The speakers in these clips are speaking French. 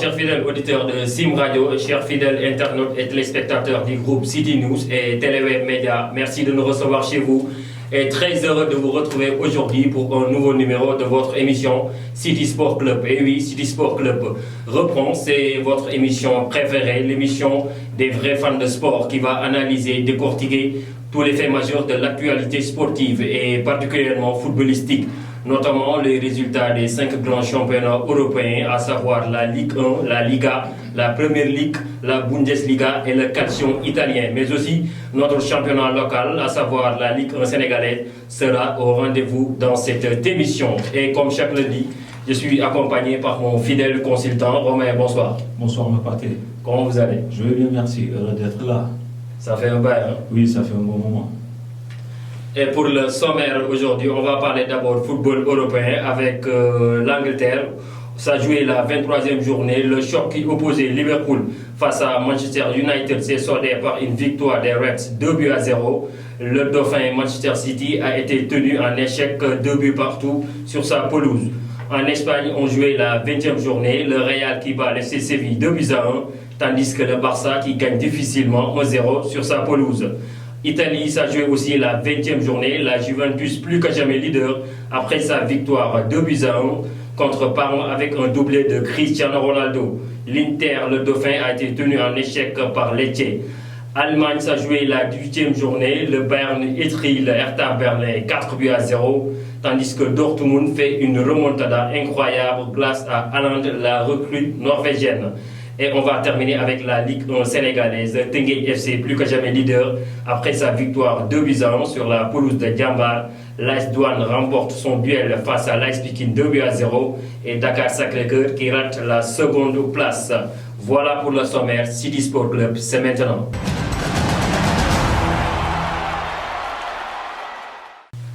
chers fidèles auditeurs de Sim Radio, chers fidèles internautes et téléspectateurs du groupe City News et Téléweb Média. Merci de nous recevoir chez vous et très heureux de vous retrouver aujourd'hui pour un nouveau numéro de votre émission City Sport Club. Et oui, City Sport Club reprend, c'est votre émission préférée, l'émission des vrais fans de sport qui va analyser, décortiquer tous les faits majeurs de l'actualité sportive et particulièrement footballistique, notamment les résultats des 5 grands championnats européens, à savoir la Ligue 1, la Liga, la Premier League, la Bundesliga et le Calcio italien. Mais aussi notre championnat local, à savoir la Ligue 1 sénégalaise, sera au rendez-vous dans cette émission. Et comme chaque lundi, je suis accompagné par mon fidèle consultant, Romain. Bonsoir. Bonsoir, Mapaté. Comment vous allez? Je vais bien, merci. Heureux d'être là. Ça fait un bail, hein? Oui, ça fait un bon moment. Et pour le sommaire aujourd'hui, on va parler d'abord football européen avec l'Angleterre. Ça a joué la 23e journée. Le choc qui opposait Liverpool face à Manchester United s'est soldé par une victoire des Reds 2-0. Le dauphin Manchester City a été tenu en échec 2 buts partout sur sa pelouse. En Espagne, on jouait la 20e journée. Le Real qui bat l'FC Séville 2-1, tandis que le Barça qui gagne difficilement 1-0 sur sa pelouse. Italie, ça a joué aussi la 20e journée. La Juventus, plus que jamais leader, après sa victoire 2-1 contre Parme avec un doublé de Cristiano Ronaldo. L'Inter, le dauphin, a été tenu en échec par Lecce. Allemagne, ça a joué la 18e journée. Le Bayern étrit le Hertha Berlin 4-0, tandis que Dortmund fait une remontada incroyable grâce à Haaland, la recrue norvégienne. Et on va terminer avec la Ligue 1 sénégalaise. Teungueth FC, plus que jamais leader, après sa victoire 2-1 sur la pelouse de Diambar. L'AS Douane remporte son duel face à l'AS Pikine 2-0 et Dakar Sacré-Cœur qui rate la seconde place. Voilà pour le sommaire. City Sport Club, c'est maintenant.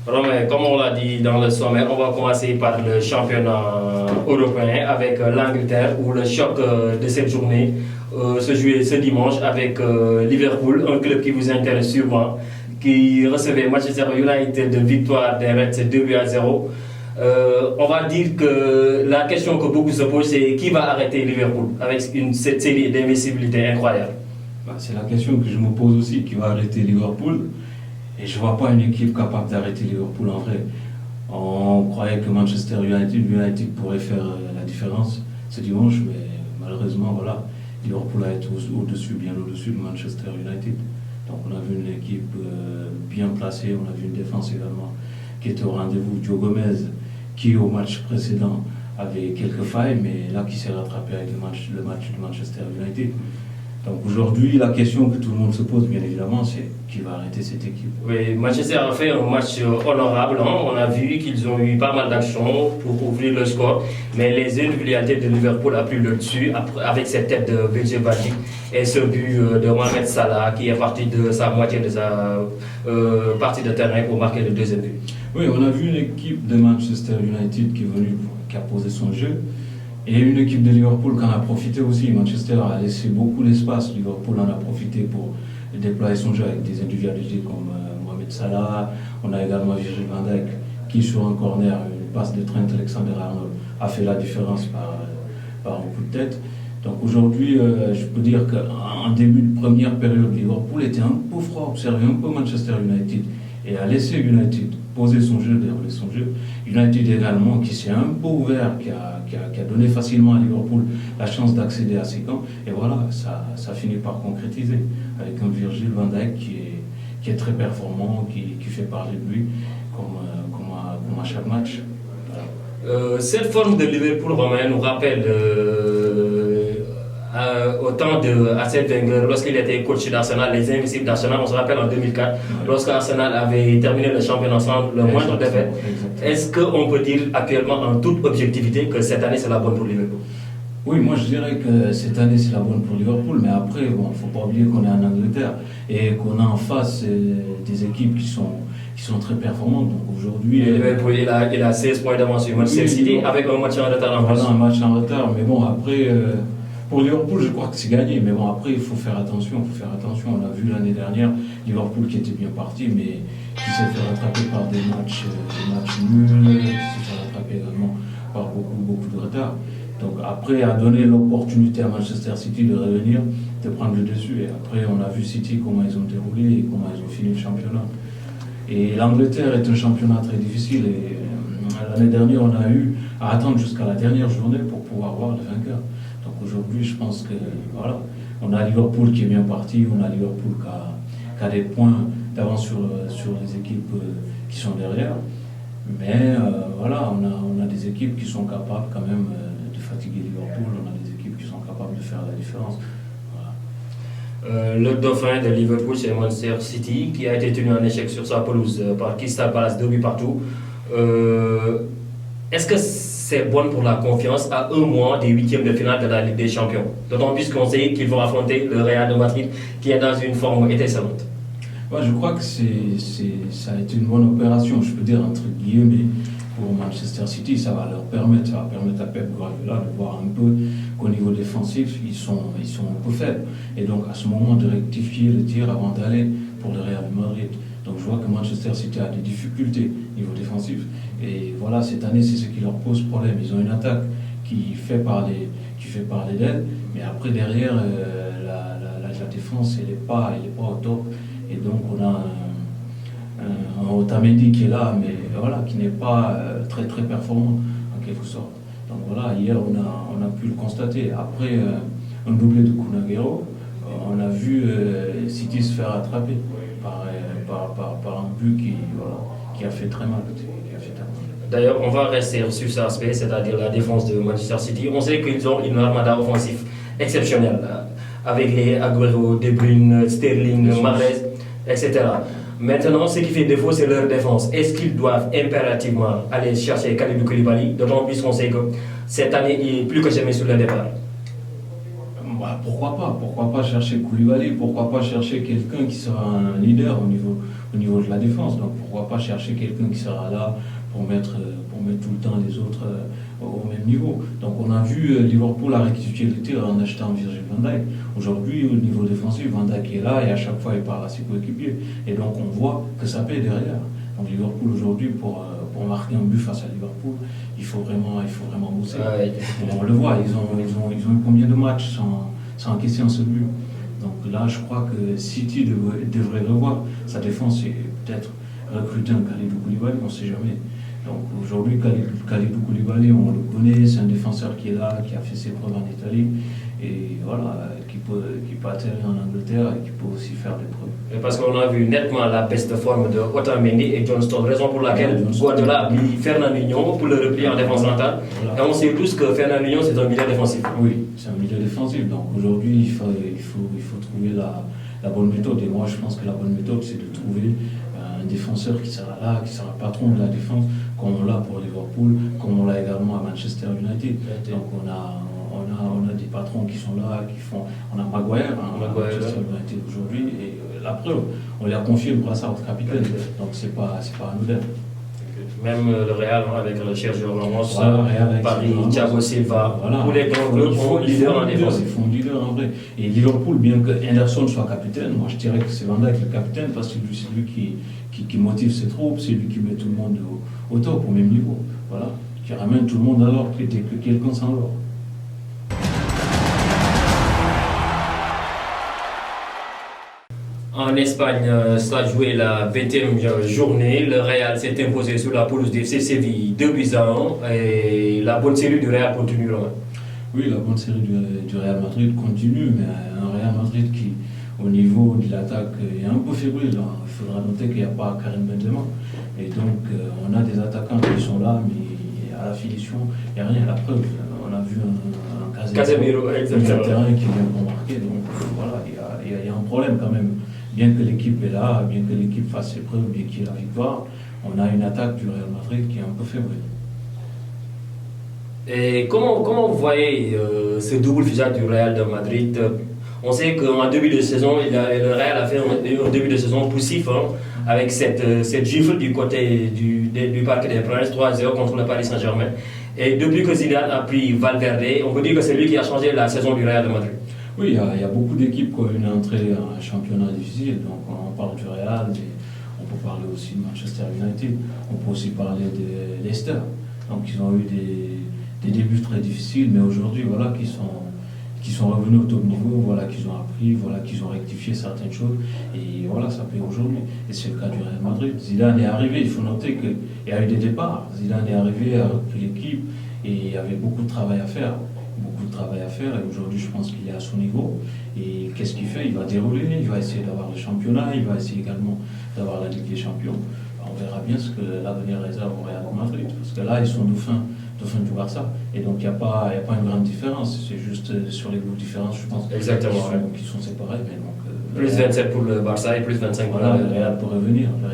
Romain, comme on l'a dit dans le sommaire, on va commencer par le championnat européen avec l'Angleterre où le choc de cette journée se jouait ce dimanche avec Liverpool, un club qui vous intéresse sûrement, qui recevait Manchester United de victoire des Reds 2-0. On va dire que la question que beaucoup se posent, c'est qui va arrêter Liverpool avec cette série d'invincibilité incroyable? C'est la question que je me pose aussi, qui va arrêter Liverpool. Et je ne vois pas une équipe capable d'arrêter Liverpool en vrai. On croyait que Manchester United pourrait faire la différence ce dimanche, mais malheureusement, voilà, Liverpool a été au-dessus, bien au-dessus de Manchester United. Donc on a vu une équipe bien placée, on a vu une défense également qui était au rendez-vous. Joe Gomez, qui au match précédent avait quelques failles, mais là qui s'est rattrapé avec le match de Manchester United. Donc aujourd'hui, la question que tout le monde se pose, bien évidemment, c'est qui va arrêter cette équipe. Oui, Manchester a fait un match honorable. Hein. On a vu qu'ils ont eu pas mal d'actions pour ouvrir le score. Mais les individualités de Liverpool a pris le dessus avec cette tête de Virgil van Dijk et ce but de Mohamed Salah qui est parti de sa moitié de sa partie de terrain pour marquer le deuxième but. Oui, on a vu une équipe de Manchester United qui a posé son jeu. Et une équipe de Liverpool qui en a profité aussi. Manchester a laissé beaucoup d'espace. Liverpool en a profité pour déployer son jeu avec des individualités comme Mohamed Salah. On a également Virgil van Dijk qui, sur un corner, une passe de Trent Alexander-Arnold, a fait la différence par un coup de tête. Donc aujourd'hui, je peux dire qu'en début de première période, Liverpool était un peu froid, observer un peu Manchester United et a laissé United poser son jeu, dérouler son jeu. United également qui s'est un peu ouvert, qui a donné facilement à Liverpool la chance d'accéder à ses camps. Et voilà, ça finit par concrétiser avec un Virgil van Dijk qui est très performant, qui fait parler de lui comme à chaque match. Voilà. Cette forme de Liverpool, Romain, nous rappelle au temps de Arsène Wenger, lorsqu'il était coach d'Arsenal, les Invincibles d'Arsenal, on se rappelle en 2004, lorsque Arsenal avait terminé le championnat sans le moindre défaite. Est-ce qu'on peut dire actuellement en toute objectivité que cette année c'est la bonne pour Liverpool? Oui, moi je dirais que cette année c'est la bonne pour Liverpool, mais après, il ne faut pas oublier qu'on est en Angleterre et qu'on a en face des équipes qui sont très performantes. Donc aujourd'hui. Liverpool, il a 16 points d'avance sur Manchester City avec un match en retard en plus. Voilà, un match en retard, mais bon, après. Pour Liverpool, je crois que c'est gagné, mais bon, après, il faut faire attention. On a vu l'année dernière Liverpool qui était bien parti, mais qui s'est fait rattraper par des matchs nuls, qui s'est fait rattraper également par beaucoup de retard. Donc après, a donné l'opportunité à Manchester City de revenir, de prendre le dessus. Et après, on a vu City, comment ils ont déroulé et comment ils ont fini le championnat. Et l'Angleterre est un championnat très difficile. Et l'année dernière, on a eu à attendre jusqu'à la dernière journée pour pouvoir voir le vainqueur. Donc aujourd'hui, je pense que voilà, on a Liverpool qui est bien parti, on a Liverpool qui a des points d'avance sur les équipes qui sont derrière. Mais voilà, on a des équipes qui sont capables quand même de fatiguer Liverpool, on a des équipes qui sont capables de faire la différence. Voilà. Le dauphin de Liverpool, c'est Manchester City, qui a été tenu en échec sur sa pelouse par Crystal Palace 2 buts partout. Est-ce que c'est bon pour la confiance à un mois des huitièmes de finale de la Ligue des Champions? D'autant plus qu'on sait qu'ils vont affronter le Real de Madrid, qui est dans une forme étincelante. Ouais, je crois que ça a été une bonne opération, je peux dire entre guillemets, pour Manchester City. Ça va permettre à Pep Guardiola de voir un peu qu'au niveau défensif, ils sont un peu faibles. Et donc à ce moment de rectifier le tir avant d'aller pour le Real de Madrid. Donc je vois que Manchester City a des difficultés au niveau défensif. Et voilà, cette année, c'est ce qui leur pose problème. Ils ont une attaque qui fait parler d'elle, mais après derrière, la défense, elle n'est pas au top. Et donc on a un Otamendi qui est là, mais voilà, qui n'est pas très très performant en quelque sorte. Donc voilà, hier on a pu le constater. Après un doublé de Kun Aguero, on a vu City se faire attraper par un but qui a fait très mal. D'ailleurs, on va rester sur cet aspect, c'est-à-dire la défense de Manchester City. On sait qu'ils ont une armada offensive exceptionnelle, avec les Aguero, De Bruyne, Sterling, Mahrez, etc. Maintenant, ce qui fait défaut, c'est leur défense. Est-ce qu'ils doivent impérativement aller chercher Kalidou Koulibaly, d'autant plus qu'on sait que cette année, il est plus que jamais sur le départ? Pourquoi pas chercher Koulibaly, pourquoi pas chercher quelqu'un qui sera un leader au niveau de la défense. Donc pourquoi pas chercher quelqu'un qui sera là pour mettre tout le temps les autres au même niveau. Donc on a vu Liverpool a rectifié le tir en achetant Virgil van Dijk. Aujourd'hui, au niveau défensif, Van Dijk est là et à chaque fois il part à ses coéquipiers. Et donc on voit que ça paye derrière. Donc Liverpool aujourd'hui, pour marquer un but face à Liverpool, il faut vraiment bosser. On le voit, ils ont eu combien de matchs sans encaisser un seul but. Donc là, je crois que City devrait revoir sa défense et peut-être recruter un Kalidou Koulibaly, on ne sait jamais. Donc aujourd'hui, Kalidou Koulibaly, on le connaît, c'est un défenseur qui est là, qui a fait ses preuves en Italie, et voilà, qui peut atterrir en Angleterre et qui peut aussi faire des preuves. Parce qu'on a vu nettement la baisse de forme de Otamendi et John Stones, raison pour laquelle Guardiola a mis Fernandinho pour le repli en défense centrale. Et on sait tous que Fernandinho, c'est un milieu défensif. Oui, c'est un milieu défensif. Donc aujourd'hui, il faut trouver la bonne méthode. Et moi, je pense que la bonne méthode, c'est de trouver un défenseur qui sera là, qui sera patron de la défense, comme on l'a pour Liverpool, comme on l'a également à Manchester United. Donc on a des patrons qui sont là, qui font. On a Maguire à Manchester United aujourd'hui, et la preuve, on lui a confié le brassard de capitaine. Donc c'est pas anodin. Même le Real avec le Sergio Ramos, Paris, Ramos, Thiago Silva, voilà. Tous les grands clubs font leader en défense. Ils font leader en vrai. Et Liverpool, bien que Henderson soit capitaine, moi je dirais que c'est Van Dijk le capitaine parce que c'est lui qui motive ses troupes, c'est lui qui met tout le monde au top, au même niveau. Voilà. Qui ramène tout le monde à l'ordre dès que quelqu'un s'endort. En Espagne, ça a joué la 21e journée. Le Real s'est imposé sur la pelouse du FC Séville 2-1 et la bonne série du Real continue. Oui, la bonne série du Real Madrid continue, mais un Real Madrid qui, au niveau de l'attaque, est un peu fébrile. Il faudra noter qu'il n'y a pas Karim Benzema. Et donc, on a des attaquants qui sont là, mais à la finition, il n'y a rien. La preuve, on a vu un Casemiro terrain qui vient pour marquer. Donc, voilà, il y a un problème quand même. Bien que l'équipe est là, bien que l'équipe fasse ses preuves, bien qu'il y ait la victoire, on a une attaque du Real Madrid qui est un peu fébrile. Et comment vous voyez ce double visage du Real de Madrid? On sait qu'en début de saison, le Real a fait un début de saison poussif, avec cette gifle du côté du Parc des Princes, 3-0 contre le Paris Saint-Germain. Et depuis que Zidane a pris Valverde, on peut dire que c'est lui qui a changé la saison du Real de Madrid. Oui, il y a beaucoup d'équipes qui ont une entrée en championnat difficile. Donc on parle du Real, mais on peut parler aussi de Manchester United, on peut aussi parler de Leicester. Donc ils ont eu des débuts très difficiles, mais aujourd'hui, voilà, qui sont revenus au top niveau, voilà, qu'ils ont appris, voilà, qu'ils ont rectifié certaines choses, et voilà, ça paye aujourd'hui. Et c'est le cas du Real Madrid. Zidane est arrivé, il faut noter qu'il y a eu des départs. Zidane est arrivé, a repris l'équipe, et il y avait beaucoup de travail à faire. Beaucoup de travail à faire, et aujourd'hui, je pense qu'il est à son niveau. Et qu'est-ce qu'il fait? Il va dérouler, il va essayer d'avoir le championnat, il va essayer également d'avoir la Ligue des Champions. On verra bien ce que l'avenir réserve au Real Madrid, parce que là, ils sont dauphins du Barça. Et donc, il n'y a pas une grande différence. C'est juste sur les groupes différents, je pense, Exactement, qui sont séparés. Mais donc, plus 27 pour le Barça et plus 25 pour le Real pour revenir. Le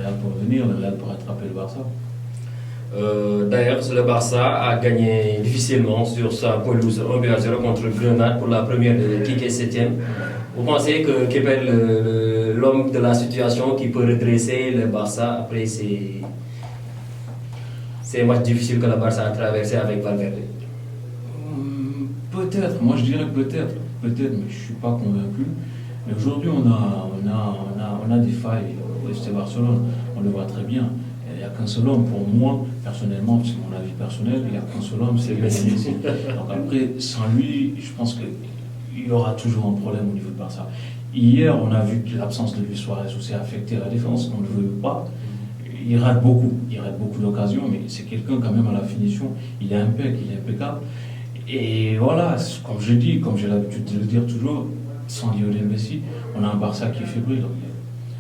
Real pour rattraper le Barça. D'ailleurs, le Barça a gagné difficilement sur sa pelouse 1-0 contre Grenade pour la première de l'équipe et 7e. Vous pensez que qui peut être l'homme de la situation qui peut redresser le Barça après ces matchs difficiles que le Barça a traversé avec Valverde? Peut-être, moi je dirais peut-être, mais je ne suis pas convaincu. Mais aujourd'hui, on a des failles au FC Barcelone, on le voit très bien. Il n'y a qu'un seul homme, pour moi, personnellement, c'est mon avis personnel, il n'y a qu'un seul homme, c'est Messi. Donc après, sans lui, je pense qu'il y aura toujours un problème au niveau de Barça. Hier, on a vu que l'absence de Luis Suarez aussi a affecté la défense, on ne le veut pas. Il rate beaucoup d'occasions, mais c'est quelqu'un quand même à la finition, il est impeccable. Et voilà, comme je dis, comme j'ai l'habitude de le dire toujours, sans Lionel Messi, on a un Barça qui est fébrile.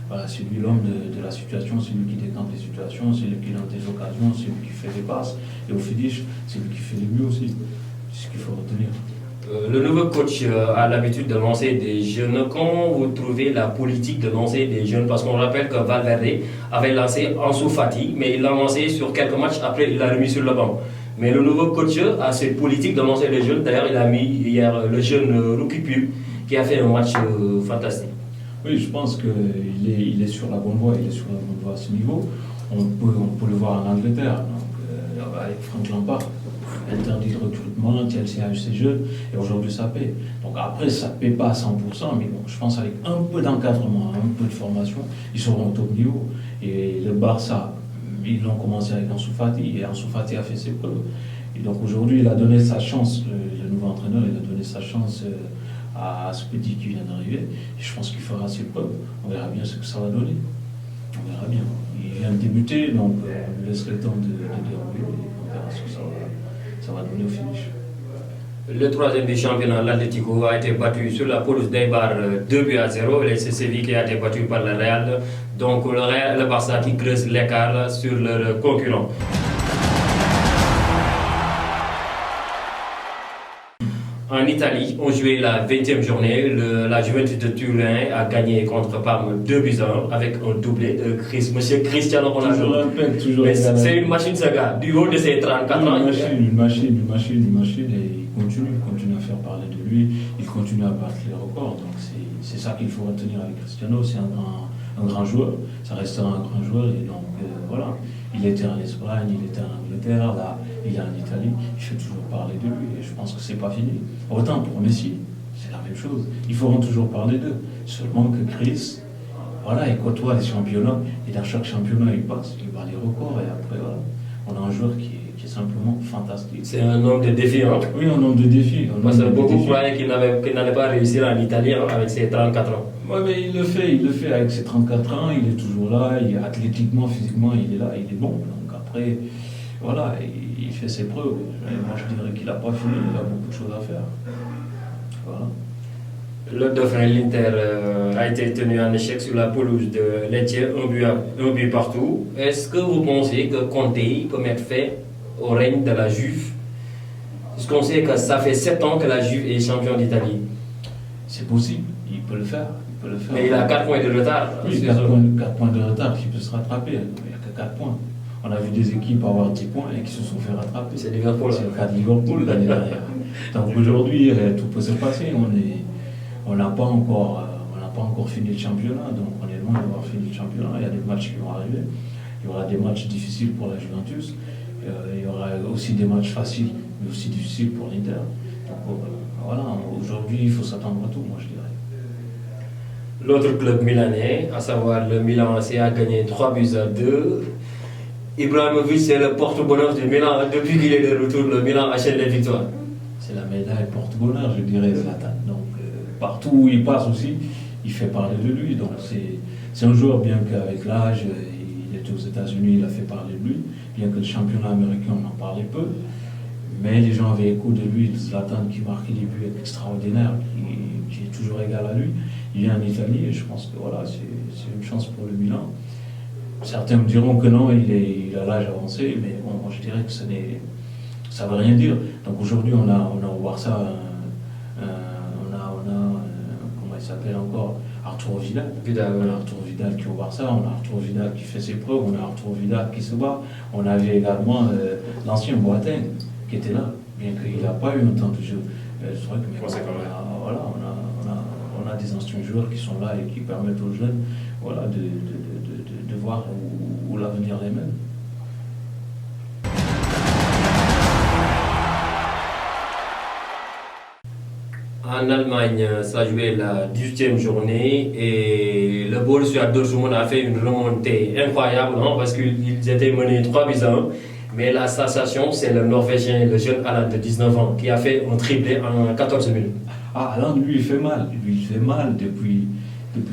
Voilà, c'est lui l'homme de la situation, c'est lui qui décante les situations, c'est lui qui lance des occasions, c'est lui qui fait des passes. Et au finish, c'est lui qui fait les buts aussi. C'est ce qu'il faut retenir. Le nouveau coach a l'habitude de lancer des jeunes. Comment vous trouvez la politique de lancer des jeunes? Parce qu'on rappelle que Valverde avait lancé Ansu Fati, mais il l'a lancé sur quelques matchs, après il l'a remis sur le banc. Mais le nouveau coach a cette politique de lancer les jeunes. D'ailleurs, il a mis hier le jeune Rookie Pub qui a fait un match fantastique. Oui, je pense qu'il est sur la bonne voie, à ce niveau. On peut le voir en Angleterre, donc, avec Frank Lampard, interdit de recrutement, Chelsea a eu ses jeunes, et aujourd'hui ça paie. Donc après, ça ne paie pas à 100%, mais bon, je pense avec un peu d'encadrement, un peu de formation, ils seront au top niveau. Et le Barça, ils l'ont commencé avec Ansu Fati, et Ansu Fati a fait ses preuves. Et donc aujourd'hui, il a donné sa chance, le nouveau entraîneur, il a donné sa chance à ce petit qui vient d'arriver. Et je pense qu'il fera ses preuves. On verra bien ce que ça va donner. On verra bien. Il vient de débuter, donc on laisse le temps de dérouler et on verra ce que ça va donner au finish. Le troisième du championnat, l'Atlético, a été battu sur la pelouse d'Eibar 2-0. Et c'est Séville qui a été battu par le Real. Donc le Barça qui creuse l'écart sur leurs concurrents. En Italie, on jouait la 20e journée. La Juventus de Turin a gagné contre Parme 2-1 avec un doublé de Monsieur Cristiano Ronaldo. Toujours c'est une machine, ce gars. Du haut de ses 34 ans. Une machine. Et il continue à faire parler de lui. Il continue à battre les records. Donc c'est ça qu'il faut retenir avec Cristiano. C'est un grand joueur. Ça restera un grand joueur. Et donc voilà. Il était en Espagne, il était en Angleterre, là, il est en Italie, il fait toujours parler de lui et je pense que c'est pas fini. Autant pour Messi, c'est la même chose. Ils feront toujours parler d'eux. Seulement que Chris, voilà, il côtoie les championnats et dans chaque championnat il passe, il bat les records et après voilà, on a un joueur qui est simplement fantastique. C'est un homme de défi, hein? Oui, un homme de défi. Parce que beaucoup croyaient qu'il n'allait pas réussir en Italie avec ses 34 ans. Oui, mais il le fait avec ses 34 ans, il est toujours là, athlétiquement, physiquement, il est là, il est bon. Donc après, voilà, il fait ses preuves. Moi, je dirais qu'il n'a pas fini, il a beaucoup de choses à faire. Voilà. Le dauphin, l'Inter, a été tenu en échec sur la pelouse de Lecce, un but partout. Est-ce que vous pensez que Conte peut mettre fin au règne de la Juve? Parce qu'on sait que ça fait 7 ans que la Juve est champion d'Italie. C'est possible, il peut le faire. Mais il a 4 points de retard. Oui, 4 points de retard qui peut se rattraper. Il n'y a que 4 points. On a vu des équipes avoir 10 points et qui se sont fait rattraper. C'est Liverpool. C'est le cas de Liverpool l'année dernière. Donc aujourd'hui, tout peut se passer. On n'a pas encore fini le championnat, donc on est loin d'avoir fini le championnat. Il y a des matchs qui vont arriver. Il y aura des matchs difficiles pour la Juventus. Il y aura aussi des matchs faciles, mais aussi difficiles pour l'Inter. Donc voilà, aujourd'hui, il faut s'attendre à tout, moi je dirais. L'autre club milanais, à savoir le Milan AC, a gagné 3-2. Ibrahimovic, c'est le porte-bonheur du Milan. Depuis qu'il est de retour, le Milan achète les victoires. C'est la médaille porte-bonheur, je dirais, Zlatan. Donc, partout où il passe aussi, il fait parler de lui. Donc, c'est un joueur, bien qu'avec l'âge, il était aux États-Unis, il a fait parler de lui. Bien que le championnat américain, on en parlait peu. Mais les gens avaient écho de lui, Zlatan qui marquait des buts extraordinaires, qui est toujours égal à lui. Il vient en Italie et je pense que voilà, c'est une chance pour le Milan. Certains me diront que non, il a l'âge avancé, mais bon, moi je dirais que ça ne veut rien dire. Donc aujourd'hui, on a au Barça, comment il s'appelle encore, Arturo Vidal. On a Arturo Vidal qui est au Barça, on a Arturo Vidal qui fait ses preuves, on a Arturo Vidal qui se bat. On avait également l'ancien Boateng qui était là, bien qu'il n'a pas eu un temps de jeu. C'est vrai que voilà, on a des anciens joueurs qui sont là et qui permettent aux jeunes voilà, de voir où l'avenir les mène. En Allemagne, ça a joué la 18e journée et le Borussia Dortmund a fait une remontée incroyable parce qu'ils étaient menés 3-1. Mais la sensation, c'est le Norvégien, le jeune Haaland de 19 ans, qui a fait un triplé en 14 minutes. Ah, Haaland, lui, il fait mal. Lui, il fait mal depuis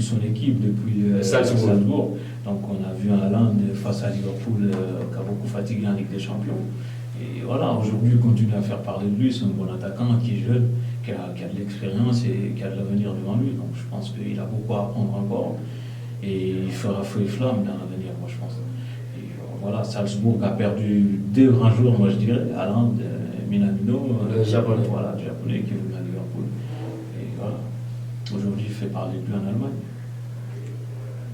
son équipe, depuis Salzbourg. Donc, on a vu un Haaland face à Liverpool qui a beaucoup fatigué en Ligue des Champions. Et voilà, aujourd'hui, il continue à faire parler de lui. C'est un bon attaquant qui est jeune, qui a de l'expérience et qui a de l'avenir devant lui. Donc, je pense qu'il a beaucoup à apprendre encore. Et il fera feu et flamme dans l'avenir, moi, je pense. Voilà, Salzbourg a perdu 2 grands joueurs, moi je dirais, Haaland, Minamino, le japonais. Voilà, le japonais qui est venu à Liverpool. Et voilà, aujourd'hui il fait parler de lui en Allemagne.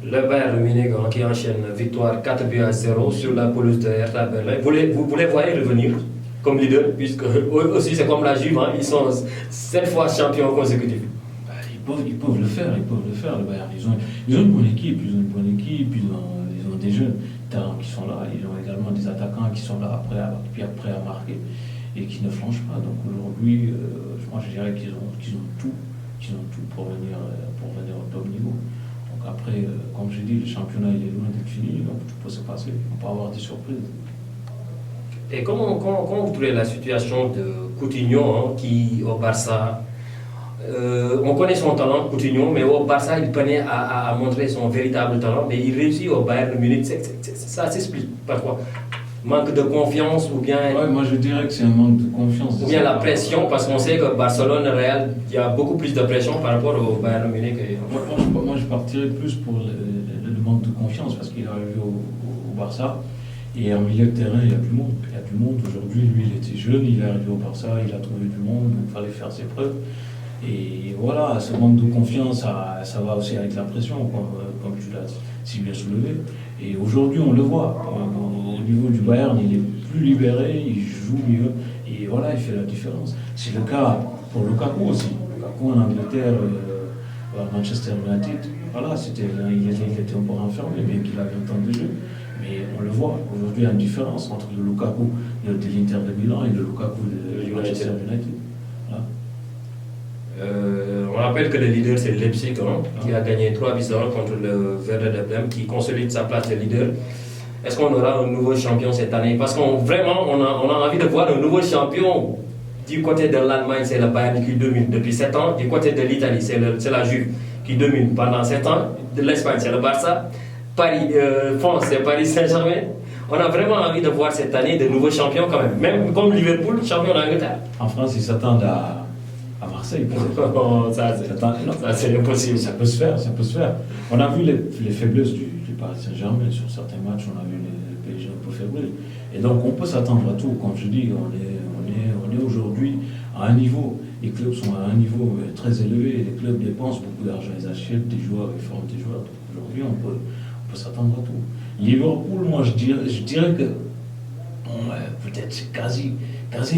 Le Bayern Munich qui enchaîne victoire 4-0 sur la pelouse de Hertha Berlin. Vous les voyez revenir comme leader, puisque aussi c'est comme la Juve, ils sont 7 fois champions consécutifs. Ils peuvent le faire, le Bayern. Ils ont une bonne équipe, ils ont des jeunes talents qui sont là, ils ont également des attaquants qui sont là prêts à marquer et qui ne flanchent pas. Donc aujourd'hui, moi je dirais qu'ils ont tout pour venir au top niveau. Donc après, comme je dis, le championnat il est loin d'être fini, donc tout peut se passer, on peut avoir des surprises. Et comment vous trouvez la situation de Coutinho qui au Barça, on connaît son talent, Coutinho, mais au Barça, il peinait à montrer son véritable talent, mais il réussit au Bayern Munich. Ça s'explique par quoi? Manque de confiance ou bien... Ouais, moi je dirais que c'est un manque de confiance. Ou bien la pression, parce qu'on sait que Barcelone, Real, il y a beaucoup plus de pression par rapport au Bayern Munich. Moi je partirais plus pour le manque de confiance, parce qu'il est arrivé au Barça, et en milieu de terrain, il y a du monde. Il y a du monde. Aujourd'hui, lui, il était jeune, il est arrivé au Barça, il a trouvé du monde, donc il fallait faire ses preuves. Et voilà, ce manque de confiance, ça va aussi avec la pression, comme tu l'as si bien soulevé. Et aujourd'hui, on le voit. Au niveau du Bayern, il est plus libéré, il joue mieux, et voilà, il fait la différence. C'est le cas pour Lukaku aussi. Lukaku en Angleterre, à Manchester United, voilà, il était un peu renfermé, bien qu'il avait un temps de jeu. Mais on le voit, aujourd'hui, il y a une différence entre le Lukaku de l'Inter de Milan et le Lukaku de Manchester United. Voilà. On rappelle que le leader c'est Leipzig qui a gagné 3-0 contre le Werder de Brême qui consolide sa place de leader. Est-ce qu'on aura un nouveau champion cette année? Parce qu'on vraiment on a envie de voir un nouveau champion. Du côté de l'Allemagne, c'est le Bayern qui domine depuis 7 ans. Du côté de l'Italie, c'est la Juve qui domine pendant 7 ans. De l'Espagne, c'est le Barça. France, c'est Paris Saint-Germain. On a vraiment envie de voir cette année de nouveaux champions quand même. Même comme Liverpool, champion d'Angleterre. En France, ils s'attendent à Marseille. Ça c'est impossible. Ça peut se faire. On a vu les faiblesses du Paris Saint-Germain sur certains matchs, on a vu les PSG un peu fébrile. Et donc on peut s'attendre à tout. Comme je dis, on est aujourd'hui à un niveau, les clubs sont à un niveau très élevé, les clubs dépensent beaucoup d'argent, ils achètent des joueurs, ils forment des joueurs. Donc aujourd'hui on peut s'attendre à tout. Liverpool, moi je dirais que peut-être c'est quasi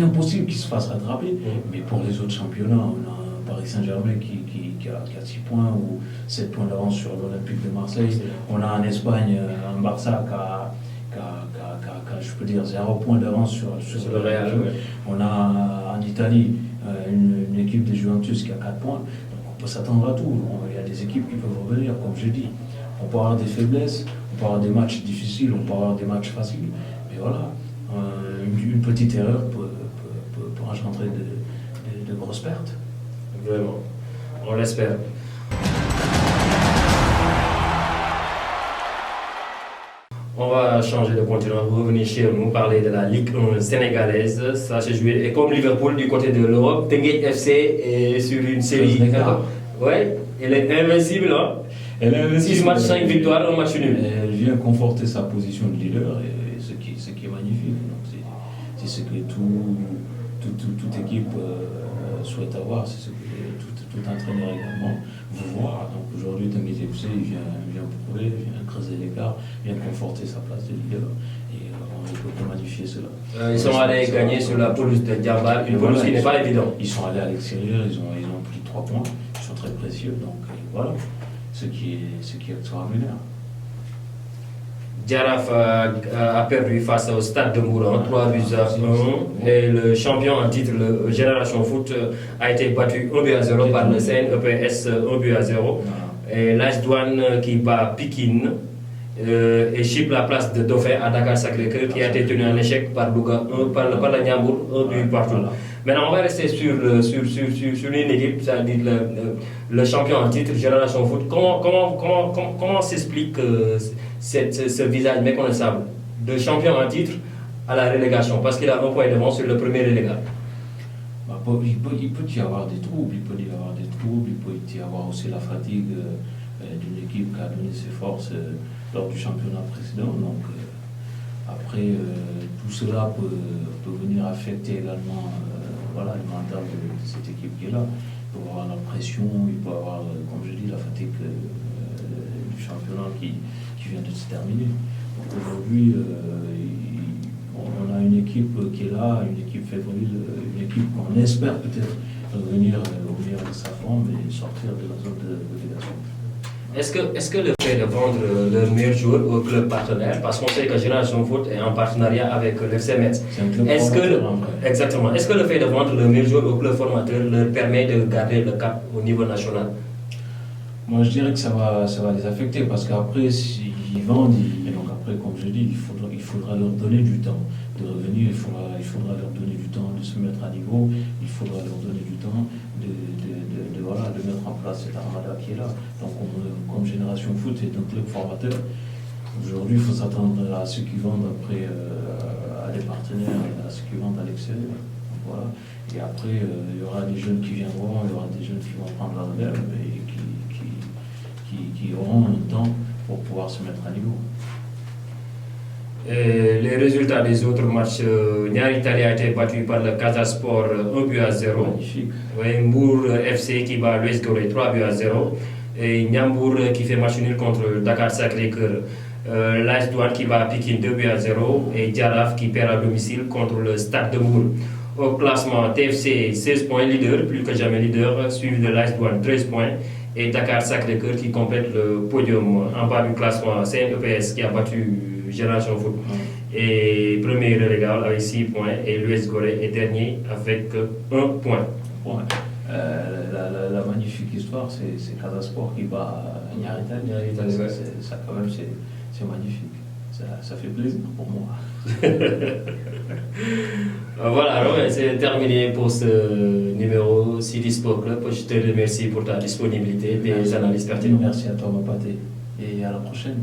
impossible qu'il se fasse rattraper, mais pour les autres championnats, on a un Paris Saint-Germain qui a 6 points ou 7 points d'avance sur l'Olympique de Marseille. On a en Espagne un Barça qui a, je peux dire, 0 points d'avance sur le Real. Ouais. On a en Italie une équipe de Juventus qui a 4 points. Donc on peut s'attendre à tout. Il y a des équipes qui peuvent revenir, comme je dis. On peut avoir des faiblesses, on peut avoir des matchs difficiles, on peut avoir des matchs faciles. Mais voilà, une petite erreur peut engendrer de grosses pertes. Vraiment, on l'espère. On va changer de continent, revenir chez nous, parler de la Ligue 1 sénégalaise. Ça s'est joué, et comme Liverpool du côté de l'Europe, Teungueth FC est sur une série. Ouais, elle est invincible. Hein? Elle est invincible. 6 matchs, 5 victoires, 1 match nul. Elle vient conforter sa position de leader, et ce qui est magnifique. C'est ce que toute équipe souhaite avoir, c'est ce que tout entraîneur également veut voir. Donc aujourd'hui, Teungueth FC vient prouver, vient creuser l'écart, vient conforter sa place de leader. Et on ne peut pas magnifier cela. Ils sont allés gagner sur la pelouse de Diamba, une pelouse qui n'est pas évidente. Ils sont allés à l'extérieur, ils ont pris 3 points, ils sont très précieux. Donc voilà, ce qui est extraordinaire. Jaraaf a perdu face au Stade de Mouran, 3-1. Et le champion en titre, le Génération Foot, a été battu 1-0 par le CNEPS, 1-0. Et l'AS Douanes qui bat Pikine et chipe la place de Dauphin à Dakar Sacré-Cœur, qui a été tenu en échec par Louga, par la Ndiambour, 1 partout. Maintenant, on va rester sur une équipe, c'est-à-dire le champion en titre, Génération Foot. Comment s'explique ce visage méconnaissable de champion en titre à la relégation? Parce qu'il a un point devant sur le premier relégat. Il peut y avoir des troubles, il peut y avoir aussi la fatigue d'une équipe qui a donné ses forces lors du championnat précédent. Donc après, tout cela peut venir affecter également le mental de cette équipe qui est là. Il peut y avoir la pression, il peut y avoir, comme je dis, la fatigue du championnat qui vient de se terminer. Donc aujourd'hui, on a une équipe qui est là, une équipe fébrile, une équipe qu'on espère peut-être revenir à sa forme et sortir de la zone de relégation. Est-ce que le fait de vendre leur meilleur joueur au club partenaire, parce qu'on sait que Génération Foot est en partenariat avec le FC Metz, exactement, est-ce que le fait de vendre leur meilleur joueur au club formateur leur permet de garder le cap au niveau national? Moi je dirais que ça va les affecter, parce qu'après s'ils vendent, donc après comme je dis, il faudra leur donner du temps de revenir, il faudra leur donner du temps de se mettre à niveau, il faudra leur donner du temps de mettre en place cette armada qui est là. Donc comme Génération Foot est un club formateur, aujourd'hui il faut s'attendre à ceux qui vendent après à des partenaires, à ceux qui vendent à l'extérieur. Voilà. Et après il y aura des jeunes qui viendront, il y aura des jeunes qui vont prendre la relève et qui auront un temps pour pouvoir se mettre à niveau. Et les résultats des autres matchs, Niary Tally a été battu par le Casa Sport 1-0. Magnifique. Oui, Mbour FC qui bat l'US Gorée 3-0. Et Ndiambour qui fait match nul contre Dakar Sacré-Cœur. L'AS Douanes qui bat Pikine 2-0. Et Jaraaf qui perd à domicile contre le Stade de Mbour. Au classement, TFC 16 points, leader, plus que jamais leader, suivi de l'AS Douanes 13 points. Et Dakar Sacré-Cœur qui complète le podium en bas du classement. CNEPS qui a battu Génération Foot et premier relégat avec 6 points, et l'US Gorée est dernier avec 1 point. Ouais. La magnifique histoire, c'est Casa Sport qui bat Niary Tally. Ça quand même c'est magnifique. Ça fait plaisir pour moi. Voilà, alors c'est terminé pour ce numéro City Sport Club. Je te remercie pour ta disponibilité, tes analyses pertinentes. Merci à toi, Mapaté, et à la prochaine.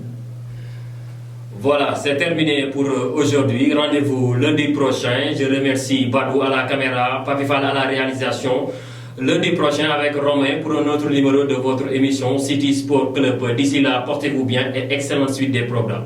Voilà, c'est terminé pour aujourd'hui. Rendez-vous lundi prochain. Je remercie Badou à la caméra, Papifal à la réalisation. Lundi prochain avec Romain pour un autre numéro de votre émission City Sport Club. D'ici là, portez-vous bien et excellente suite des programmes.